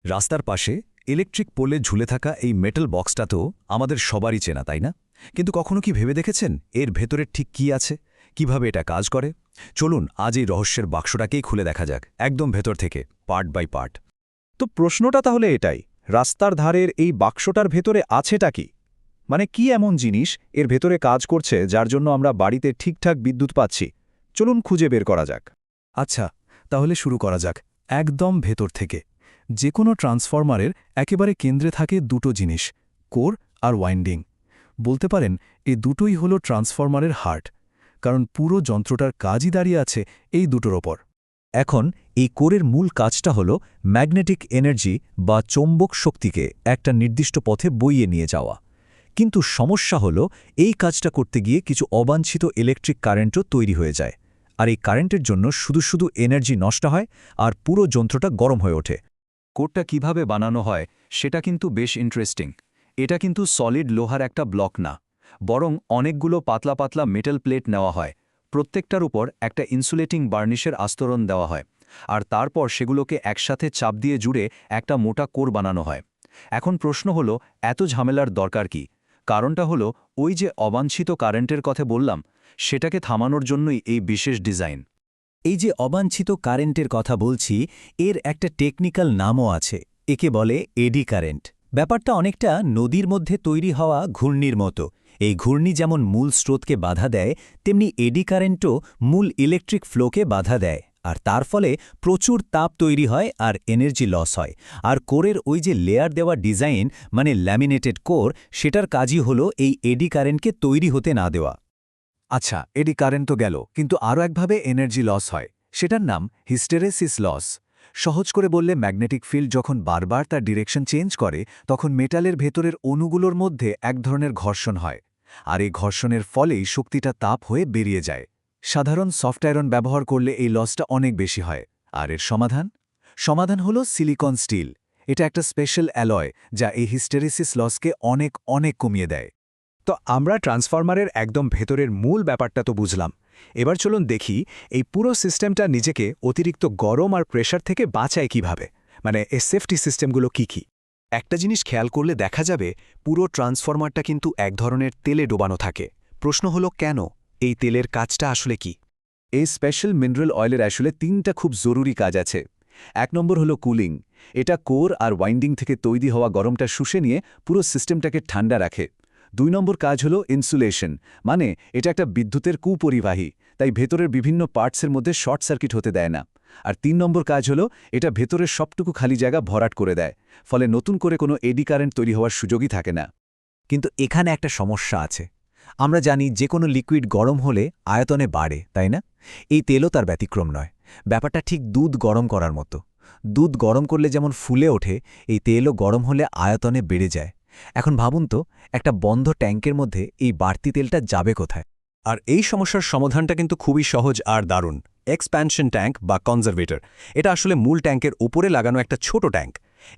রাস্তার পাশে ইলেকট্রিক পোলে ঝুলে থাকা এই মেটাল বক্সটা তো আমাদের সবারই চেনা, তাই না? কিন্তু কখনো কি ভেবে দেখেছেন এর ভেতরে ঠিক কি আছে, কিভাবে এটা কাজ করে? চলুন আজ এই রহস্যের বাক্সটাকেই খুলে দেখা যাক, একদম ভেতর থেকে, পার্ট বাই পার্ট। তো প্রশ্নটা তাহলে এটাই, রাস্তার ধারের এই বাক্সটার ভেতরে আছেটা কি? মানে কি এমন জিনিস এর ভেতরে কাজ করছে যার জন্য আমরা বাড়িতে ঠিকঠাক বিদ্যুৎ পাচ্ছি? চলুন খুঁজে বের করা যাক। আচ্ছা, তাহলে শুরু করা যাক একদম ভেতর থেকে। যে কোনো ট্রান্সফরমারের একেবারে কেন্দ্রে থাকে দুটো জিনিস, কোর আর ওয়াইন্ডিং। বলতে পারেন এই দুটোই হলো ট্রান্সফরমারের হার্ট, কারণ পুরো যন্ত্রটার কাজই দাঁড়িয়ে আছে এই দুটোর ওপর। এখন এই কোরের মূল কাজটা হল ম্যাগনেটিক এনার্জি বা চৌম্বক শক্তিকে একটা নির্দিষ্ট পথে বইয়ে নিয়ে যাওয়া। কিন্তু সমস্যা হল এই কাজটা করতে গিয়ে কিছু অবাঞ্ছিত ইলেকট্রিক কারেন্টও তৈরি হয়ে যায়, আর এই কারেন্টের জন্য শুধু শুধু এনার্জি নষ্ট হয় আর পুরো যন্ত্রটা গরম হয়ে ওঠে। কোরটা কিভাবে বানানো হয় সেটা কিন্তু বেশ ইন্টারেস্টিং। এটা কিন্তু সলিড লোহার একটা ব্লক না, বরং অনেকগুলো পাতলা পাতলা মেটাল প্লেট নেওয়া হয়। প্রত্যেকটার উপর একটা ইনসুলেটিং বার্নিশের আস্তরণ দেওয়া হয়, আর তারপর সেগুলোকে একসাথে চাপ দিয়ে জুড়ে একটা মোটা কোর বানানো হয়। এখন প্রশ্ন হলো, এত ঝামেলার দরকার কি? কারণটা হলো ওই যে অবাঞ্ছিত কারেন্টের কথা বললাম, সেটাকে থামানোর জন্যই এই বিশেষ ডিজাইন। এই যে অবাঞ্ছিত কারেন্টের কথা বলছি, এর একটা টেকনিক্যাল নামও আছে, একে বলে এডি কারেন্ট। ব্যাপারটা অনেকটা নদীর মধ্যে তৈরি হওয়া ঘূর্ণির মতো। এই ঘূর্ণি যেমন মূল স্রোতকে বাধা দেয়, তেমনি এডি কারেন্টও মূল ইলেকট্রিক ফ্লোকে বাধা দেয়, আর তার ফলে প্রচুর তাপ তৈরি হয় আর এনার্জি লস হয়। আর কোরের ওই যে লেয়ার দেওয়া ডিজাইন, মানে ল্যামিনেটেড কোর, সেটার কাজই হলো এই এডি কারেন্টকে তৈরি হতে না দেওয়া। আচ্ছা, এডি কারেন্ট তো গেল, কিন্তু আরও একভাবে এনার্জি লস হয়, সেটার নাম হিস্টেরেসিস লস। সহজ করে বললে, ম্যাগনেটিক ফিল্ড যখন বারবার তার ডিরেকশন চেঞ্জ করে, তখন মেটালের ভেতরের অণুগুলোর মধ্যে এক ধরনের ঘর্ষণ হয়, আর এই ঘর্ষণের ফলেই শক্তিটা তাপ হয়ে বেরিয়ে যায়। সাধারণ সফট আয়রন ব্যবহার করলে এই লসটা অনেক বেশি হয়। আর এর সমাধান হলো সিলিকন স্টিল। এটা একটা স্পেশাল অ্যালয় যা এই হিস্টেরেসিস লসকে অনেক অনেক কমিয়ে দেয়। তো আমরা ট্রান্সফরমারের একদম ভেতরের মূল ব্যাপারটা তো বুঝলাম। এবার চলুন দেখি এই পুরো সিস্টেমটা নিজেকে অতিরিক্ত গরম আর প্রেশার থেকে বাঁচায় কিভাবে, মানে এই সেফটি সিস্টেমগুলো কি কি। একটা জিনিস খেয়াল করলে দেখা যাবে, পুরো ট্রান্সফরমারটা কিন্তু এক ধরনের তেলে ডোবানো থাকে। প্রশ্ন হলো, কেন? এই তেলের কাজটা আসলে কি? এই স্পেশাল মিনারেল অয়েলের আসলে তিনটা খুব জরুরি কাজ আছে। এক নম্বর হলো কুলিং। এটা কোর আর ওয়াইন্ডিং থেকে তৈরি হওয়া গরমটা শুষে নিয়ে পুরো সিস্টেমটাকে ঠান্ডা রাখে। ২ নম্বর কাজ হলো ইনসুলেশন, মানে এটা একটা বিদ্যুতের কুপরিবাহী, তাই ভেতরের বিভিন্ন পার্টসের মধ্যে শর্ট সার্কিট হতে দেয় না। আর ৩ নম্বর কাজ হলো এটা ভেতরের সবটুকু খালি জায়গা ভরাট করে দেয়, ফলে নতুন করে কোনো এডি কারেন্ট তৈরি হওয়ার সুযোগই থাকে না। কিন্তু এখানে একটা সমস্যা আছে। আমরা জানি যে কোনো লিকুইড গরম হলে আয়তনে বাড়ে, তাই না? এই তেলও তার ব্যতিক্রম নয়। ব্যাপারটা ঠিক দুধ গরম করার মতো। দুধ গরম করলে যেমন ফুলে ওঠে, এই তেলও গরম হলে আয়তনে বেড়ে যায়। এখন ভাবুন তো, একটা বন্ধ ট্যাঙ্কের মধ্যে এই বাড়তি তেলটা যাবে কোথায়? আর এই সমস্যার সমাধানটা কিন্তু খুবই সহজ আর দারুণ। এক্সপ্যানশন ট্যাঙ্ক বা কনজারভেটর। এটা আসলে মূল ট্যাঙ্কের উপরে লাগানো একটা ছোট ট্যাঙ্ক।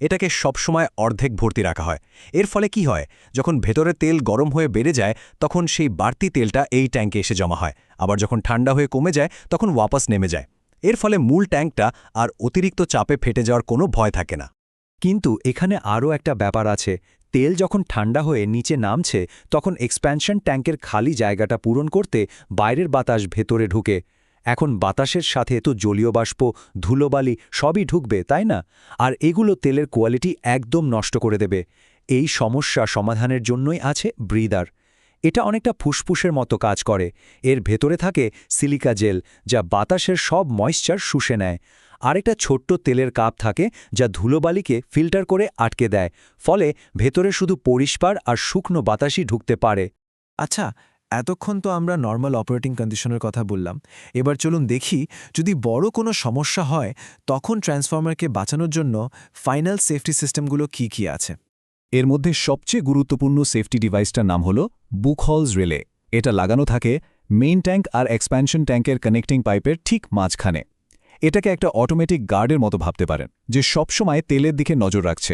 এটাকে সবসময় অর্ধেক ভর্তি রাখা হয়। এর ফলে কি হয়, যখন ভেতরে তেল গরম হয়ে বেড়ে যায়, তখন সেই বাড়তি তেলটা এই ট্যাঙ্কে এসে জমা হয়। আবার যখন ঠান্ডা হয়ে কমে যায়, তখন ওয়াপাস নেমে যায়। এর ফলে মূল ট্যাঙ্কটা আর অতিরিক্ত চাপে ফেটে যাওয়ার কোনো ভয় থাকে না। কিন্তু এখানে আরও একটা ব্যাপার আছে। তেল যখন ঠান্ডা হয়ে নিচে নামছে, তখন এক্সপ্যানশন ট্যাঙ্কের খালি জায়গাটা পূরণ করতে বাইরের বাতাস ভেতরে ঢুকে। এখন বাতাসের সাথে তো জলীয় বাষ্প, ধুলোবালি সবই ঢুকবে, তাই না? আর এগুলো তেলের কোয়ালিটি একদম নষ্ট করে দেবে। এই সমস্যা সমাধানের জন্যই আছে ব্রিদার। এটা অনেকটা ফুসফুসের মতো কাজ করে। এর ভেতরে থাকে সিলিকা জেল, যা বাতাসের সব ময়েশ্চার শুষে নেয়। আরেকটা ছোট্ট তেলের কাপ থাকে, যা ধুলোবালিকে ফিল্টার করে আটকে দেয়, ফলে ভেতরে শুধু পরিষ্কার আর শুকনো বাতাসই ঢুকতে পারে। আচ্ছা, এতক্ষণ তো আমরা নর্মাল অপারেটিং কন্ডিশনের কথা বললাম। এবার চলুন দেখি, যদি বড় কোনো সমস্যা হয়, তখন ট্রান্সফরমারকে বাঁচানোর জন্য ফাইনাল সেফটি সিস্টেমগুলো কি কি আছে। এর মধ্যে সবচেয়ে গুরুত্বপূর্ণ সেফটি ডিভাইসটার নাম হল বুকহলস রিলে। এটা লাগানো থাকে মেইন ট্যাঙ্ক আর এক্সপ্যানশন ট্যাঙ্কের কানেক্টিং পাইপের ঠিক মাঝখানে। এটাকে একটা অটোমেটিক গার্ডের মতো ভাবতে পারেন, যে সবসময় তেলের দিকে নজর রাখছে।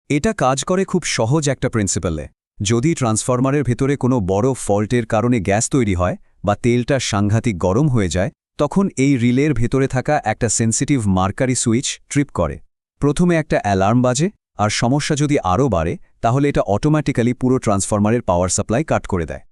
এটা কাজ করে খুব সহজ একটা প্রিন্সিপালে। যদি ট্রান্সফরমারের ভেতরে কোনো বড় ফল্টের কারণে গ্যাস তৈরি হয় বা তেলটা সাংঘাতিক গরম হয়ে যায়, তখন এই রিলের ভেতরে থাকা একটা সেন্সিটিভ মার্কারি সুইচ ট্রিপ করে। প্রথমে একটা অ্যালার্ম বাজে, আর সমস্যা যদি আরও বাড়ে তাহলে এটা অটোমেটিক্যালি পুরো ট্রান্সফরমারের পাওয়ার সাপ্লাই কাট করে দেয়।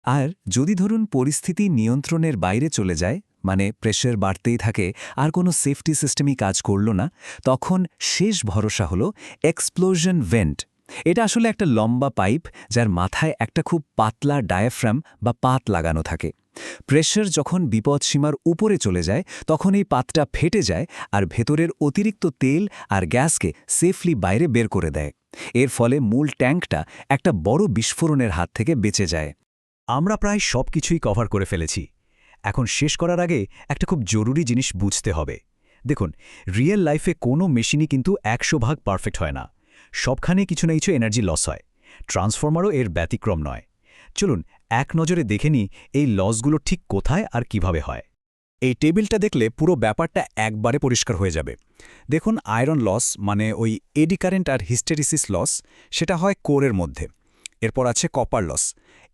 আর যদি ধরুন পরিস্থিতি নিয়ন্ত্রণের বাইরে চলে যায়, মানে প্রেশার বাড়তেই থাকে আর কোনো সেফটি সিস্টেমই কাজ করল না, তখন শেষ ভরসা হলো এক্সপ্লোশন ভেন্ট। এটা আসলে একটা লম্বা পাইপ যার মাথায় একটা খুব পাতলা ডায়াফ্রাম বা পাত লাগানো থাকে। প্রেশার যখন বিপদসীমার উপরে চলে যায় তখন এই পাতটা ফেটে যায় আর ভেতরের অতিরিক্ত তেল আর গ্যাসকে সেফলি বাইরে বের করে দেয়। এর ফলে মূল ট্যাঙ্কটা একটা বড় বিস্ফোরণের হাত থেকে বেঁচে যায়। আমরা প্রায় সব কিছুই কভার করে ফেলেছি। এখন শেষ করার আগে একটা খুব জরুরি জিনিস বুঝতে হবে। দেখুন, রিয়েল লাইফে কোনো মেশিনই কিন্তু 100% পারফেক্ট হয় না। সবখানে কিছু না কিছু এনার্জি লস হয়। ট্রান্সফরমারও এর ব্যতিক্রম নয়। চলুন এক নজরে দেখে নিই এই লসগুলো ঠিক কোথায় আর কিভাবে হয়। এই টেবিলটা দেখলে পুরো ব্যাপারটা একবারে পরিষ্কার হয়ে যাবে। দেখুন, আয়রন লস মানে ওই এডি কারেন্ট আর হিস্টেরিসিস লস, সেটা হয় কোরের মধ্যে। এরপর আছে কপার লস।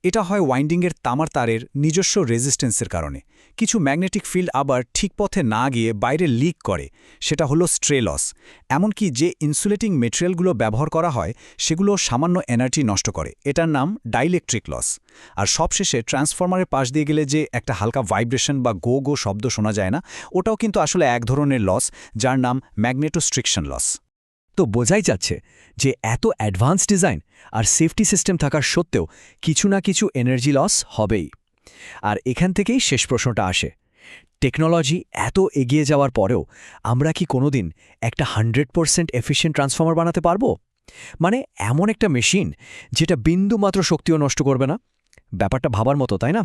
এটা হয় ওয়াইন্ডিংয়ের তামার তারের নিজস্ব রেজিস্ট্যান্সের কারণে। কিছু ম্যাগনেটিক ফিল্ড আবার ঠিক পথে না গিয়ে বাইরে লিক করে, সেটা হলো স্ট্রে লস। এমনকি যে ইনসুলেটিং মেটেরিয়ালগুলো ব্যবহার করা হয় সেগুলো সামান্য এনার্জি নষ্ট করে, এটার নাম ডাইলেকট্রিক লস। আর সবশেষে ট্রান্সফরমারের পাশ দিয়ে গেলে যে একটা হালকা ভাইব্রেশন বা গো গো শব্দ শোনা যায় না, ওটাও কিন্তু আসলে এক ধরনের লস, যার নাম ম্যাগনেটোস্ট্রিকশন লস। তো বোঝাই যাচ্ছে যে এত অ্যাডভান্স ডিজাইন আর সেফটি সিস্টেম থাকার সত্ত্বেও কিছু না কিছু এনার্জি লস হবেই। আর এখান থেকেই শেষ প্রশ্নটা আসে, টেকনোলজি এত এগিয়ে যাওয়ার পরেও আমরা কি কোনোদিন একটা 100% এফিশিয়েন্ট ট্রান্সফর্মার বানাতে পারবো? মানে এমন একটা মেশিন যেটা বিন্দুমাত্র শক্তিও নষ্ট করবে না? ব্যাপারটা ভাবার মতো, তাই না?